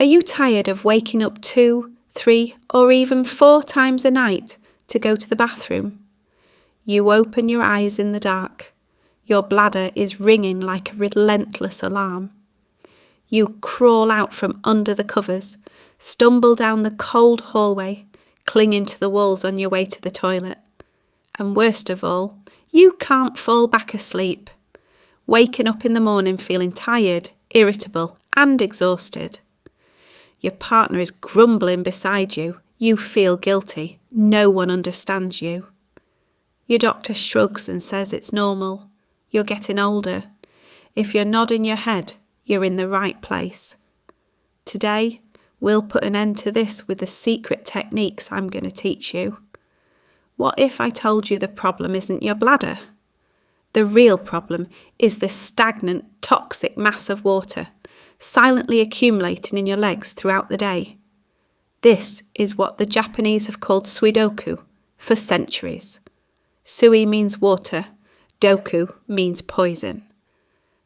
Are you tired of waking up 2, 3, or even 4 times a night to go to the bathroom? You open your eyes in the dark. Your bladder is ringing like a relentless alarm. You crawl out from under the covers, stumble down the cold hallway, clinging to the walls on your way to the toilet. And worst of all, you can't fall back asleep, waking up in the morning feeling tired, irritable, and exhausted. Your partner is grumbling beside you. You feel guilty. No one understands you. Your doctor shrugs and says it's normal. You're getting older. If you're nodding your head, you're in the right place. Today, we'll put an end to this with the secret techniques I'm going to teach you. What if I told you the problem isn't your bladder? The real problem is the stagnant, toxic mass of water silently accumulating in your legs throughout the day. This is what the Japanese have called Suidoku for centuries. Sui means water, doku means poison.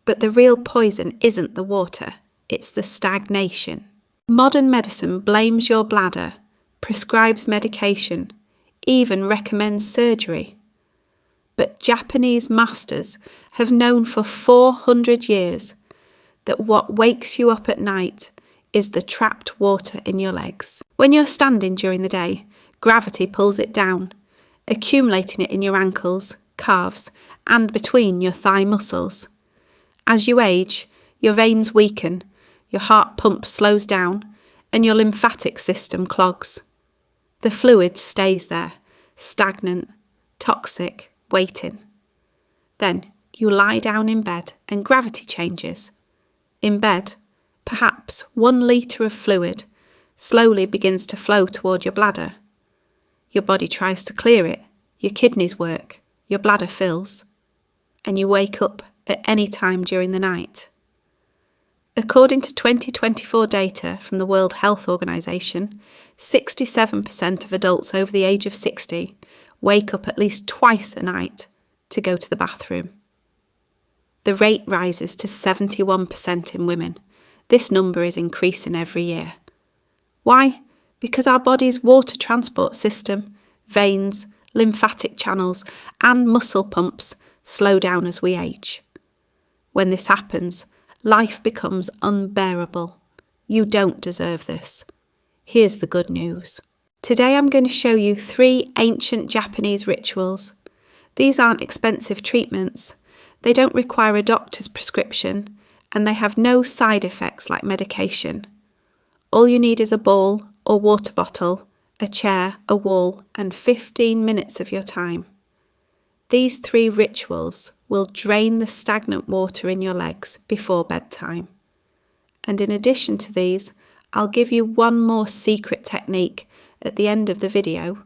But the real poison isn't the water, it's the stagnation. Modern medicine blames your bladder, prescribes medication, even recommends surgery. But Japanese masters have known for 400 years that what wakes you up at night is the trapped water in your legs. When you're standing during the day, gravity pulls it down, accumulating it in your ankles, calves, and between your thigh muscles. As you age, your veins weaken, your heart pump slows down, and your lymphatic system clogs. The fluid stays there, stagnant, toxic, waiting. Then you lie down in bed and gravity changes. In bed, perhaps 1 litre of fluid slowly begins to flow toward your bladder. Your body tries to clear it, your kidneys work, your bladder fills, and you wake up at any time during the night. According to 2024 data from the World Health Organization, 67% of adults over the age of 60 wake up at least twice a night to go to the bathroom. The rate rises to 71% in women. This number is increasing every year. Why? Because our body's water transport system, veins, lymphatic channels, and muscle pumps slow down as we age. When this happens, life becomes unbearable. You don't deserve this. Here's the good news. Today I'm going to show you 3 ancient Japanese rituals. These aren't expensive treatments. They don't require a doctor's prescription, and they have no side effects like medication. All you need is a bowl or water bottle, a chair, a wall, and 15 minutes of your time. These 3 rituals will drain the stagnant water in your legs before bedtime. And in addition to these, I'll give you one more secret technique at the end of the video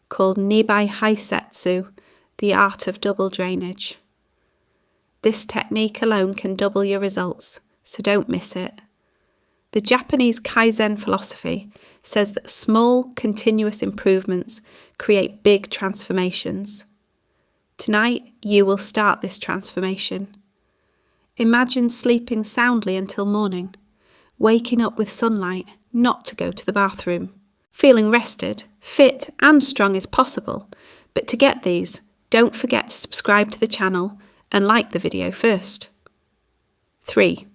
called Nibai Haisetsu, the art of double drainage. This technique alone can double your results, so don't miss it. The Japanese Kaizen philosophy says that small, continuous improvements create big transformations. Tonight, you will start this transformation. Imagine sleeping soundly until morning, waking up with sunlight, not to go to the bathroom, feeling rested, fit and strong as possible. But to get these, don't forget to subscribe to the channel and like the video first. 3.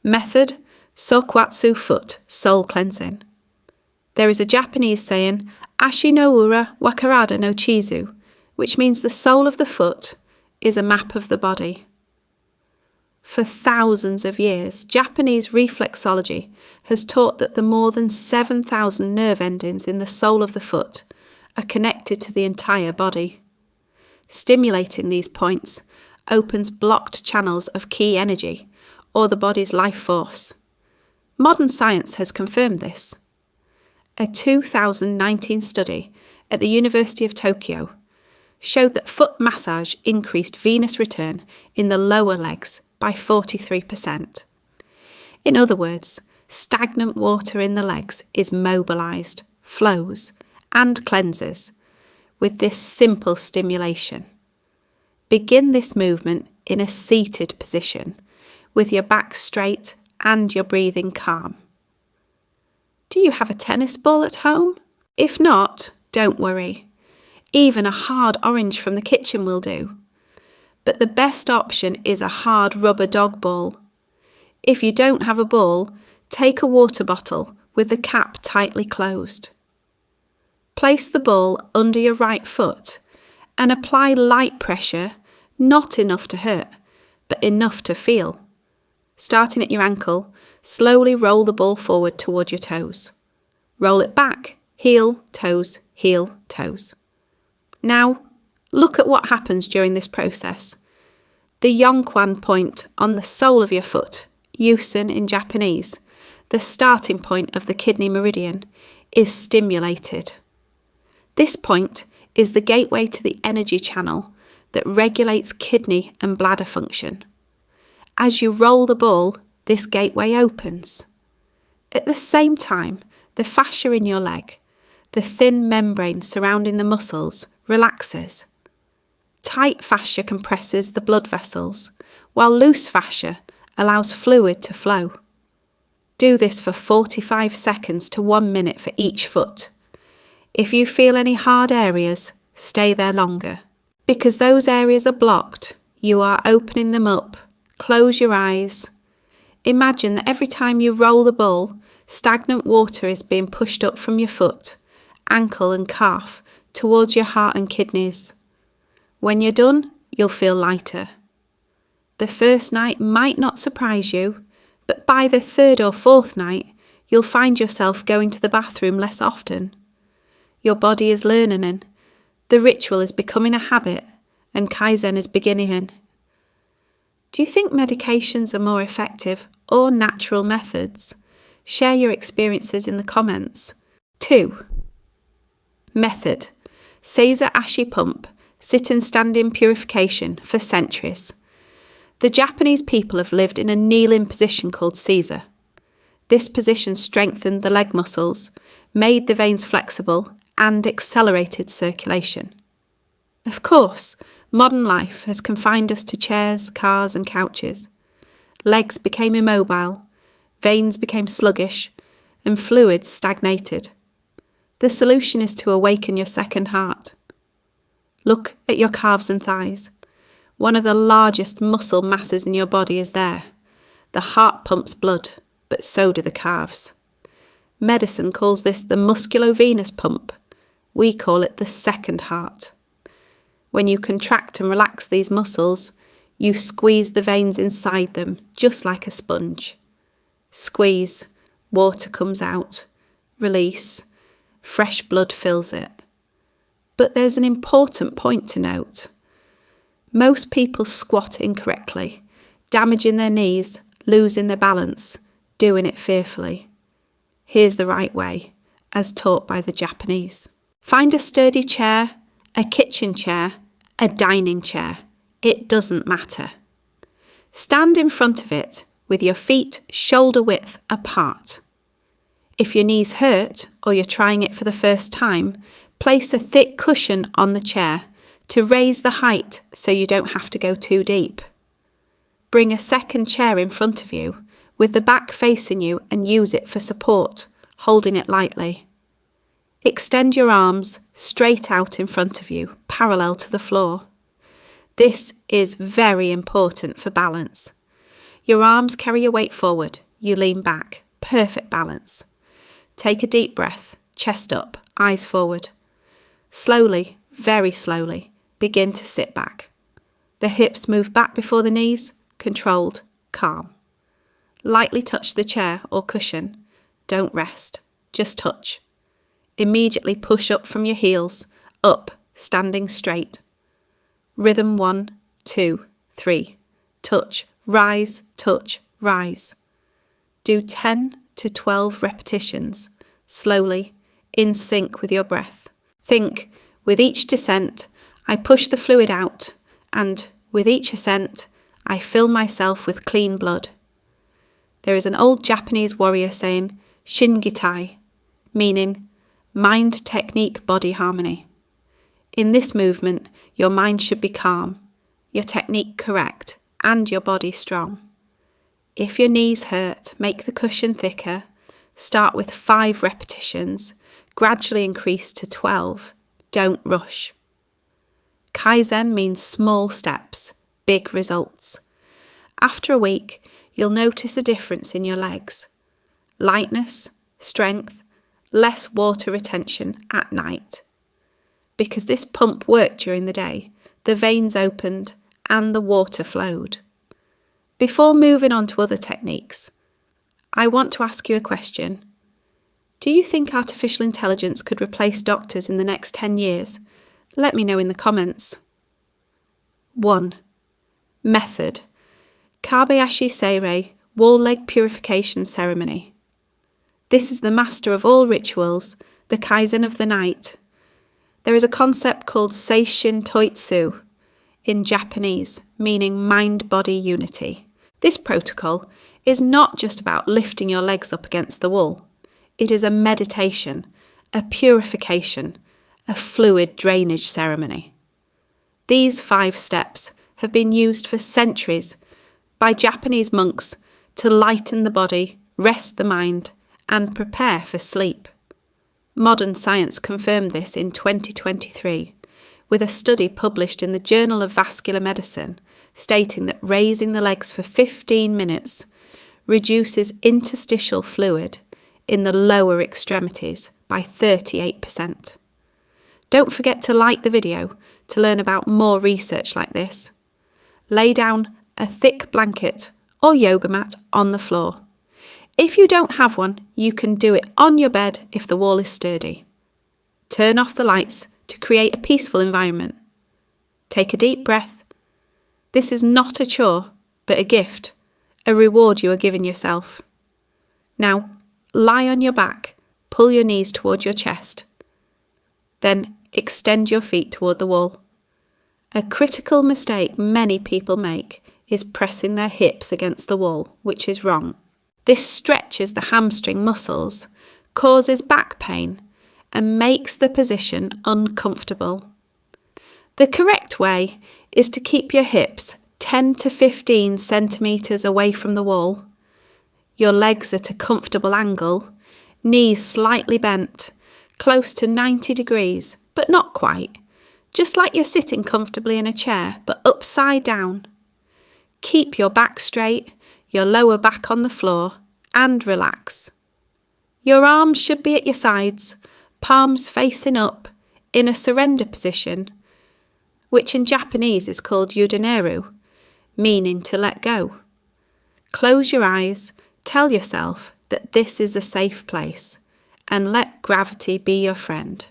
Method: Sokuatsu foot sole cleansing. There is a Japanese saying, Ashi no ura wa karada no chizu, which means the sole of the foot is a map of the body. For thousands of years, Japanese reflexology has taught that the more than 7,000 nerve endings in the sole of the foot are connected to the entire body. Stimulating these points opens blocked channels of ki energy, or the body's life force. Modern science has confirmed this. A 2019 study at the University of Tokyo showed that foot massage increased venous return in the lower legs by 43%. In other words, stagnant water in the legs is mobilised, flows, and cleanses with this simple stimulation. Begin this movement in a seated position with your back straight and your breathing calm. Do you have a tennis ball at home? If not, don't worry. Even a hard orange from the kitchen will do. But the best option is a hard rubber dog ball. If you don't have a ball, take a water bottle with the cap tightly closed. Place the ball under your right foot and apply light pressure, not enough to hurt, but enough to feel. Starting at your ankle, slowly roll the ball forward toward your toes. Roll it back, heel, toes, heel, toes. Now, look at what happens during this process. The Yonkwan point on the sole of your foot, Yusen in Japanese, the starting point of the kidney meridian, is stimulated. This point is the gateway to the energy channel that regulates kidney and bladder function. As you roll the ball, this gateway opens. At the same time, the fascia in your leg, the thin membrane surrounding the muscles, relaxes. Tight fascia compresses the blood vessels, while loose fascia allows fluid to flow. Do this for 45 seconds to 1 minute for each foot. If you feel any hard areas, stay there longer. Because those areas are blocked, you are opening them up. Close your eyes. Imagine that every time you roll the ball, stagnant water is being pushed up from your foot, ankle and calf towards your heart and kidneys. When you're done, you'll feel lighter. The first night might not surprise you, but by the third or fourth night, you'll find yourself going to the bathroom less often. Your body is learning, the ritual is becoming a habit, and Kaizen is beginning. Do you think medications are more effective or natural methods? Share your experiences in the comments. 2. Method. Seiza-Ashi pump, sit and stand-in purification for centuries. The Japanese people have lived in a kneeling position called Seiza. This position strengthened the leg muscles, made the veins flexible, and accelerated circulation. Of course, modern life has confined us to chairs, cars, and couches. Legs became immobile, veins became sluggish, and fluids stagnated. The solution is to awaken your second heart. Look at your calves and thighs. One of the largest muscle masses in your body is there. The heart pumps blood, but so do the calves. Medicine calls this the musculo-venous pump. We call it the second heart. When you contract and relax these muscles, you squeeze the veins inside them, just like a sponge. Squeeze, water comes out. Release, fresh blood fills it. But there's an important point to note. Most people squat incorrectly, damaging their knees, losing their balance, doing it fearfully. Here's the right way, as taught by the Japanese. Find a sturdy chair, a kitchen chair, a dining chair. It doesn't matter. Stand in front of it with your feet shoulder width apart. If your knees hurt or you're trying it for the first time, place a thick cushion on the chair to raise the height so you don't have to go too deep. Bring a second chair in front of you with the back facing you and use it for support, holding it lightly. Extend your arms straight out in front of you, parallel to the floor. This is very important for balance. Your arms carry your weight forward, you lean back, perfect balance. Take a deep breath, chest up, eyes forward. Slowly, very slowly, begin to sit back. The hips move back before the knees, controlled, calm. Lightly touch the chair or cushion. Don't rest, just touch. Immediately push up from your heels, up, standing straight. Rhythm 1, 2, 3. Touch, rise, rise. Do 10 to 12 repetitions, slowly, in sync with your breath. Think, with each descent, I push the fluid out, and with each ascent, I fill myself with clean blood. There is an old Japanese warrior saying, Shingitai, meaning mind, technique, body harmony. In this movement, your mind should be calm, your technique correct, and your body strong. If your knees hurt, make the cushion thicker, Start with 5 repetitions, gradually increase to 12. Don't rush. Kaizen means small steps, big results. After a week, you'll notice a difference in your legs. Lightness, strength, less water retention at night. Because this pump worked during the day, the veins opened and the water flowed. Before moving on to other techniques, I want to ask you a question. Do you think artificial intelligence could replace doctors in the next 10 years? Let me know in the comments. 1. Method. Kabe-Ashi Seirei, wall leg purification ceremony. This is the master of all rituals, the Kaizen of the night. There is a concept called Seishin Toitsu in Japanese, meaning mind-body unity. This protocol is not just about lifting your legs up against the wall. It is a meditation, a purification, a fluid drainage ceremony. These 5 steps have been used for centuries by Japanese monks to lighten the body, rest the mind, and prepare for sleep. Modern science confirmed this in 2023 with a study published in the Journal of Vascular Medicine stating that raising the legs for 15 minutes reduces interstitial fluid in the lower extremities by 38%. Don't forget to like the video to learn about more research like this. Lay down a thick blanket or yoga mat on the floor. If you don't have one, you can do it on your bed if the wall is sturdy. Turn off the lights to create a peaceful environment. Take a deep breath. This is not a chore, but a gift, a reward you are giving yourself. Now, lie on your back, pull your knees toward your chest. Then extend your feet toward the wall. A critical mistake many people make is pressing their hips against the wall, which is wrong. This stretches the hamstring muscles, causes back pain, and makes the position uncomfortable. The correct way is to keep your hips 10 to 15 centimetres away from the wall, your legs at a comfortable angle, knees slightly bent, close to 90 degrees, but not quite, just like you're sitting comfortably in a chair, but upside down. Keep your back straight, your lower back on the floor, and relax. Your arms should be at your sides, palms facing up, in a surrender position, which in Japanese is called yudeneru, meaning to let go. Close your eyes, tell yourself that this is a safe place, and let gravity be your friend.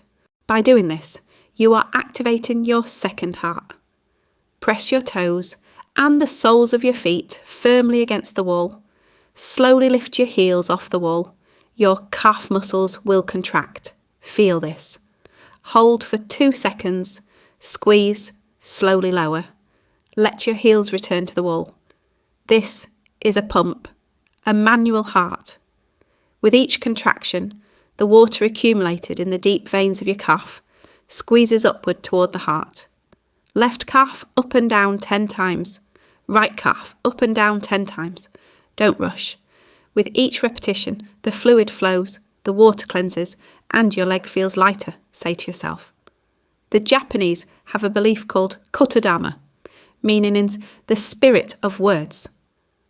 By doing this, you are activating your second heart. Press your toes and the soles of your feet firmly against the wall. Slowly lift your heels off the wall. Your calf muscles will contract. Feel this. Hold for 2 seconds. Squeeze, slowly lower. Let your heels return to the wall. This is a pump, a manual heart. With each contraction, the water accumulated in the deep veins of your calf squeezes upward toward the heart. Left calf up and down 10 times. Right calf up and down 10 times. Don't rush. With each repetition, the fluid flows, the water cleanses, and your leg feels lighter, say to yourself. The Japanese have a belief called kotodama, meaning in the spirit of words.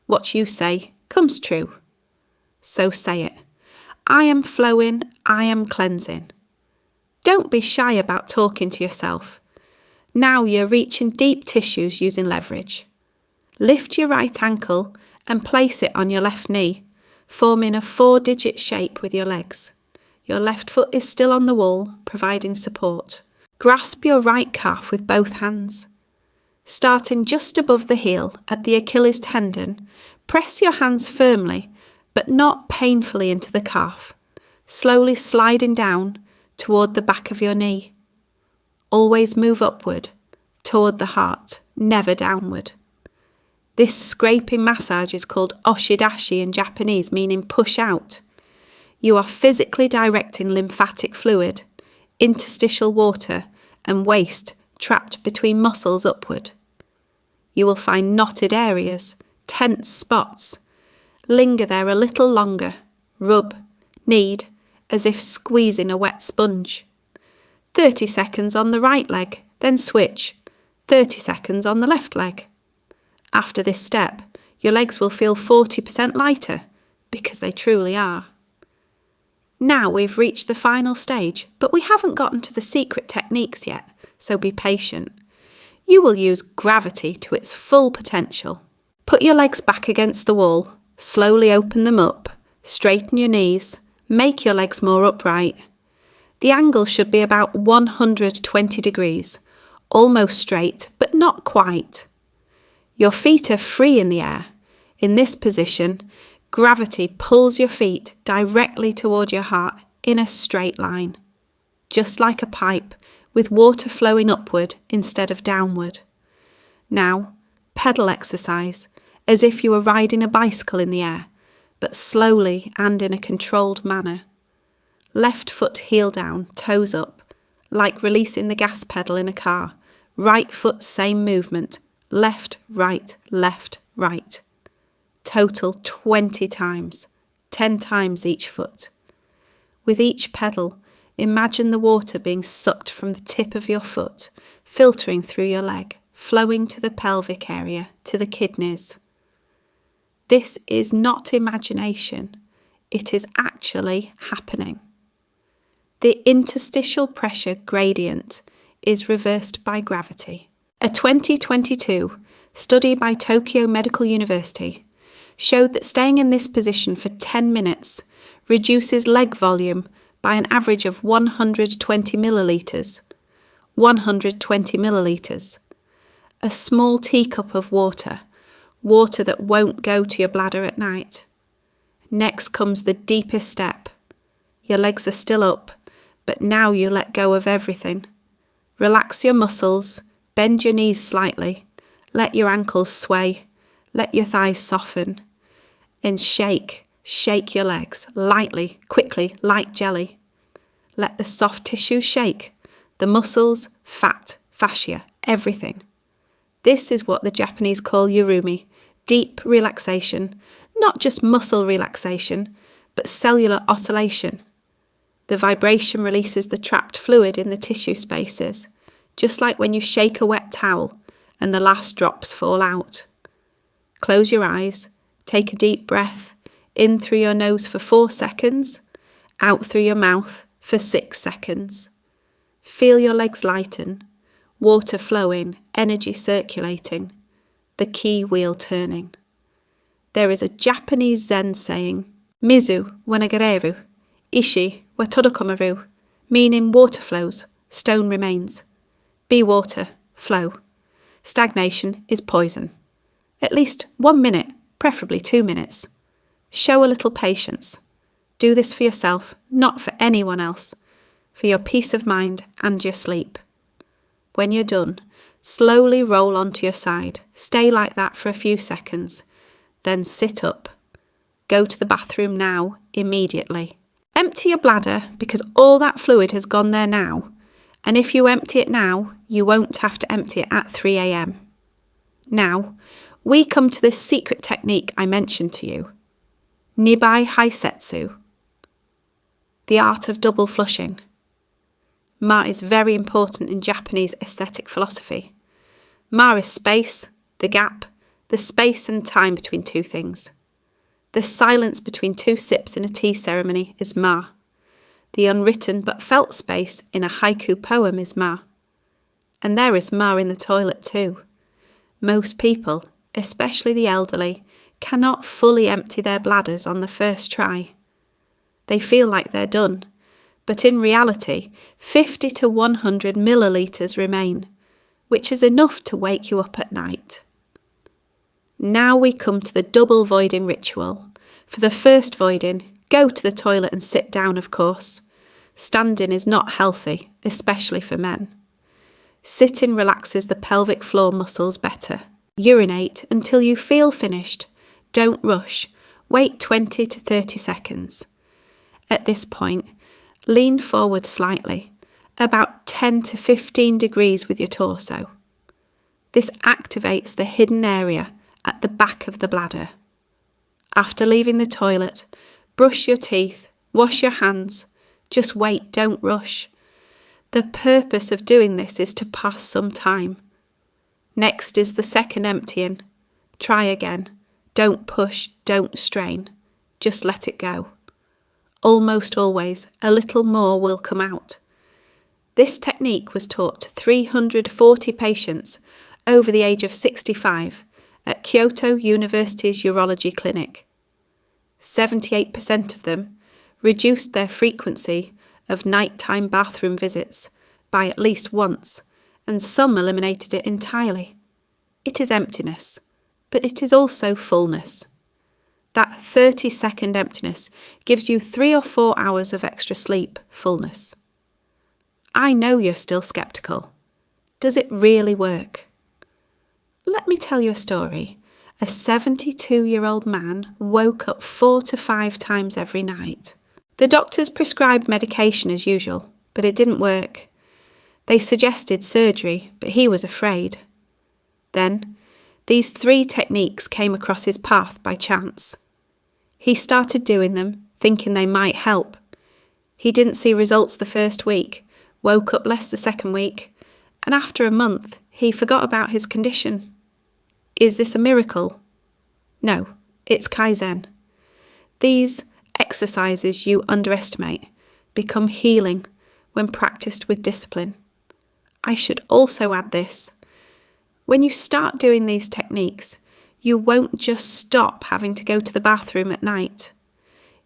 What you say comes true. So say it. I am flowing, I am cleansing. Don't be shy about talking to yourself. Now you're reaching deep tissues using leverage. Lift your right ankle and place it on your left knee, forming a 4-digit shape with your legs. Your left foot is still on the wall, providing support. Grasp your right calf with both hands. Starting just above the heel at the Achilles tendon, press your hands firmly, but not painfully into the calf, slowly sliding down toward the back of your knee. Always move upward, toward the heart, never downward. This scraping massage is called Oshidashi in Japanese, meaning push out. You are physically directing lymphatic fluid, interstitial water, and waste trapped between muscles upward. You will find knotted areas, tense spots. Linger there a little longer. Rub, Knead, as if squeezing a wet sponge. 30 seconds on the right leg, then switch. 30 seconds on the left leg. After this step, your legs will feel 40% lighter, because they truly are. Now we've reached the final stage, but we haven't gotten to the secret techniques yet, so be patient. You will use gravity to its full potential. Put your legs back against the wall, slowly open them up, straighten your knees, make your legs more upright. The angle should be about 120 degrees, almost straight, but not quite. Your feet are free in the air. In this position, gravity pulls your feet directly toward your heart in a straight line, just like a pipe with water flowing upward instead of downward. Now, pedal exercise, as if you were riding a bicycle in the air, but slowly and in a controlled manner. Left foot heel down, toes up, like releasing the gas pedal in a car. Right foot same movement, left, right, left, right. Total 20 times, 10 times each foot. With each pedal, imagine the water being sucked from the tip of your foot, filtering through your leg, flowing to the pelvic area, to the kidneys. This is not imagination, it is actually happening. The interstitial pressure gradient is reversed by gravity. A 2022 study by Tokyo Medical University showed that staying in this position for 10 minutes reduces leg volume by an average of 120 milliliters. 120 milliliters. A small teacup of water that won't go to your bladder at night. Next comes the deepest step. Your legs are still up, but now you let go of everything. Relax your muscles, bend your knees slightly, let your ankles sway, let your thighs soften, and shake your legs, lightly, quickly, like jelly. Let the soft tissue shake, the muscles, fat, fascia, everything. This is what the Japanese call yurumi, deep relaxation, not just muscle relaxation, but cellular oscillation. The vibration releases the trapped fluid in the tissue spaces, just like when you shake a wet towel and the last drops fall out. Close your eyes, take a deep breath, in through your nose for 4 seconds, out through your mouth for 6 seconds. Feel your legs lighten, water flowing, energy circulating, the key wheel turning. There is a Japanese Zen saying, Mizu wa nagareru, ishi wa todokomaru, meaning water flows, stone remains. Be water, flow. Stagnation is poison. At least 1 minute, preferably 2 minutes. Show a little patience. Do this for yourself, not for anyone else, for your peace of mind and your sleep. When you're done, slowly roll onto your side. Stay like that for a few seconds. Then sit up. Go to the bathroom now, immediately. Empty your bladder because all that fluid has gone there now. And if you empty it now, you won't have to empty it at 3 a.m. Now, we come to this secret technique I mentioned to you. Nibai Haisetsu. The art of double flushing. Ma is very important in Japanese aesthetic philosophy. Ma is space, the gap, the space and time between two things. The silence between 2 sips in a tea ceremony is Ma. The unwritten but felt space in a haiku poem is Ma. And there is Ma in the toilet too. Most people, especially the elderly, cannot fully empty their bladders on the first try. They feel like they're done, but in reality, 50 to 100 milliliters remain, which is enough to wake you up at night. Now we come to the double voiding ritual. For the first voiding, go to the toilet and sit down, of course. Standing is not healthy, especially for men. Sitting relaxes the pelvic floor muscles better. Urinate until you feel finished. Don't rush. Wait 20 to 30 seconds. At this point, lean forward slightly, about 10 to 15 degrees with your torso. This activates the hidden area at the back of the bladder. After leaving the toilet, brush your teeth, Wash your hands. Just wait, don't rush. The purpose of doing this is to pass some time. Next is the second emptying. Try again. Don't push, don't strain. Just let it go. Almost always, a little more will come out. This technique was taught to 340 patients over the age of 65 at Kyoto University's Urology Clinic. 78% of them reduced their frequency of nighttime bathroom visits by at least once, and some eliminated it entirely. It is emptiness, but it is also fullness. That 30-second emptiness gives you 3 or 4 hours of extra sleep fullness. I know you're still skeptical. Does it really work? Let me tell you a story. A 72-year-old man woke up 4 to 5 times every night. The doctors prescribed medication as usual, but it didn't work. They suggested surgery, but he was afraid. Then, these 3 techniques came across his path by chance. He started doing them, thinking they might help. He didn't see results the first week, woke up less the second week, and after a month, he forgot about his condition. Is this a miracle? No, it's Kaizen. These exercises you underestimate become healing when practiced with discipline. I should also add this. When you start doing these techniques, you won't just stop having to go to the bathroom at night.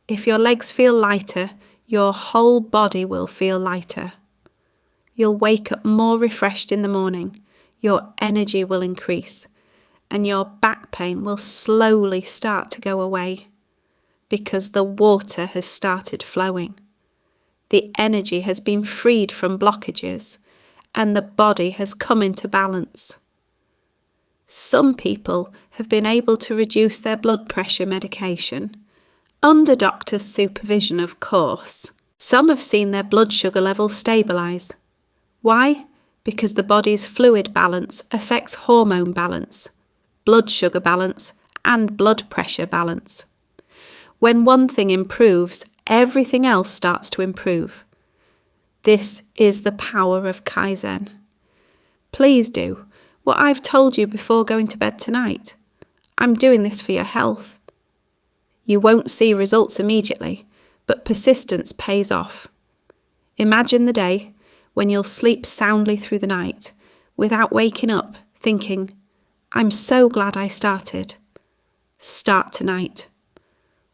If your legs feel lighter, your whole body will feel lighter. You'll wake up more refreshed in the morning, your energy will increase, and your back pain will slowly start to go away because the water has started flowing. The energy has been freed from blockages and the body has come into balance. Some people have been able to reduce their blood pressure medication, under doctor's supervision of course. Some have seen their blood sugar levels stabilise. Why? Because the body's fluid balance affects hormone balance, blood sugar balance, and blood pressure balance. When one thing improves, everything else starts to improve. This is the power of Kaizen. Please do what I've told you before going to bed tonight. I'm doing this for your health. You won't see results immediately, but persistence pays off. Imagine the day when you'll sleep soundly through the night without waking up thinking, I'm so glad I started. Start tonight.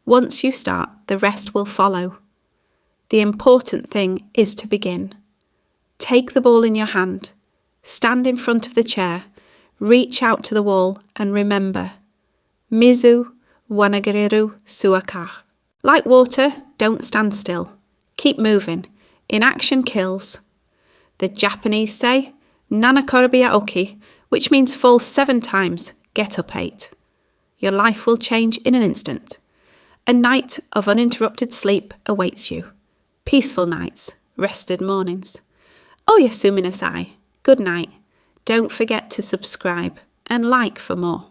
Once you start, the rest will follow. The important thing is to begin. Take the ball in your hand, stand in front of the chair, reach out to the wall and remember, Mizu wanagereru suaka. Like water, don't stand still. Keep moving. Inaction kills. The Japanese say, Nanakorobia oki, which means fall 7 times, get up 8. Your life will change in an instant. A night of uninterrupted sleep awaits you. Peaceful nights, rested mornings. Oyasumi nasai. Good night. Don't forget to subscribe and like for more.